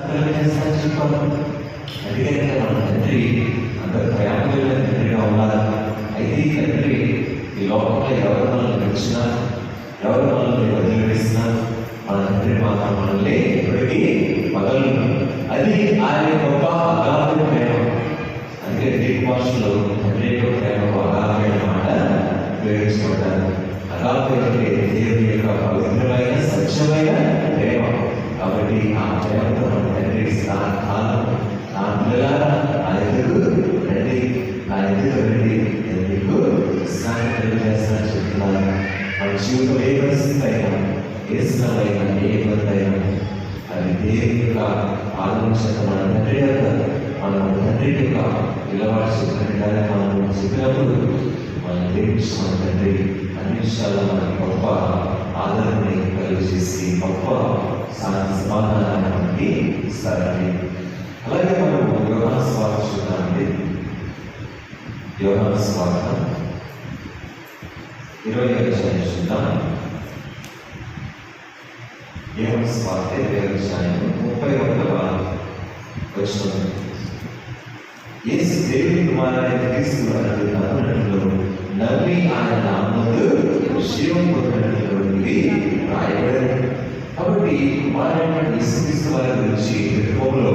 అందుకే మన తండ్రి అంత ప్రేమగా తండ్రిగా ఉన్నారు. అయితే ఈ తండ్రి ఈ లోకంలో ఎవరు మనల్ని పెంచినా, ఎవరు మనల్ని వదిలివేసినా, మన తండ్రి మాత్రం మనల్ని ఎప్పటికీ వదలను. అది ఆయన గొప్ప అగాధమైన ప్రేమ. అందుకే గ్రీకు భాషలో తండ్రి యొక్క ప్రేమకు అగాధమైన మాట ఉపయోగించబడ్డారు. అగాధం అంటే దేవుని యొక్క పవిత్రమైన స్వచ్ఛమైన ప్రేమ. కాబట్టి ఆ ప్రేమతో మన తండ్రి కాలం నా పిల్లలారా నా ఎదురు రండి, నా ఎదురు రండి, నేను మీకు స్నానం తెలియజేస్తానని చెప్తున్నాను. మన జీవితం ఏ పరిస్థితి అయినా, ఏ శ్రమైనా, ఏ ఇబ్బంది అయినా అది దేవుని యొక్క ఆలోచన మన తండ్రి యొక్క మన తండ్రి యొక్క పిల్లవాడు చెప్పినట్టుగానే మనం చెప్పినప్పుడు మనం ప్రేమించి మన తండ్రి అన్ని విషయాల్లో మనకి గొప్ప ఆదరణని కలిగజేసి గొప్ప సమాధానాన్ని మనకి ఇస్తారండి. అలాగే మనం యోహాను సువార్త చూద్దామండి. యోహాను సువార్త 20వ అధ్యాయం చూద్దాం. యోహాను సువార్త 20వ అధ్యాయం 31వ వచనం. యేసు దేవుని కుమారుడైన క్రీస్తు నమ్మునట్లు నమ్మి ఆయన నామములో జీవం పొందినట్లు ఇది రాయబడింది. కాబట్టి కుమారుడైన యేసుక్రీస్తు వారి గురించి క్రమంలో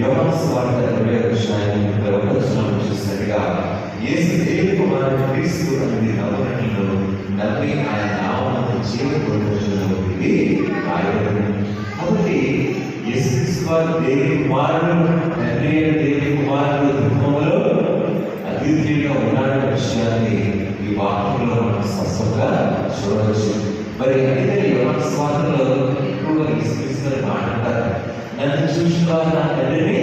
యోహాను సువార్త 20వ అధ్యాయం 31వ వచనం చూసినట్టుగా యేసు దేవుని కుమారుడైన క్రీస్తు అనేది నమ్మునట్లు నమ్మి ఆయన నామములో జీవం పొందినట్లు ఇది రాయబడింది. కాబట్టి యేసుక్రీస్తు వారు దేవుని కుమారుడు, తండ్రి అయిన దేవుని కుమారుడు ధర్మంలో అద్వితీయంగా ఉన్నాడనే విషయాన్ని ఈ వాక్యంలో మనం స్పష్టంగా చూడవచ్చు. మరి అయితే యోహాను సువార్తలో ఎక్కువగా యేసుక్రీస్తు మాట్లాడతారు. నన్ను చూసిన వారు నా తండ్రిని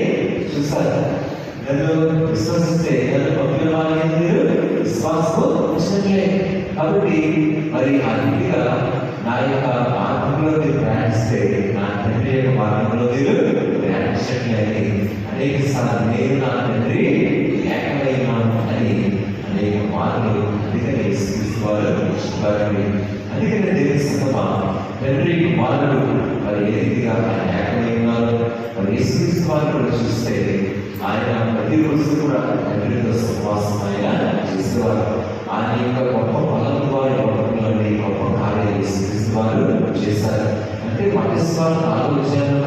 చూశారు. నన్ను విశ్వసిస్తే నన్ను పంపిన వారిని మీరు విశ్వాసం ఉంచట్లే. కాబట్టి మరి ఆ రీతిగా నా యొక్క మార్గంలో మీరు ప్రయాణిస్తే నా తండ్రి యొక్క మార్గంలో మీరు ప్రయాణించట్లేదు. అనేక సార్లు నేను నా తండ్రి ఏకమైనాను అని అనేక మార్పులు అందుకని యేసుక్రీస్తువారు చెప్పారండి. అందుకని దేవుని సంగమా తండ్రి కుమారుడు మరి ఏ రీతిగా ఆయన ఏకమైనారు. మరి యేసుక్రీస్తువారు కూడా చూస్తే ఆయన ప్రతిరోజు కూడా తండ్రితో సహవాసం ఆయన చేసేవారు. ఆయన యొక్క గొప్ప బలం వారి లోకంలోని గొప్ప కార్యాలు యేసుక్రీస్తు వారు చేశారు. అంటే మతస్వార్థ ఆలోచనలు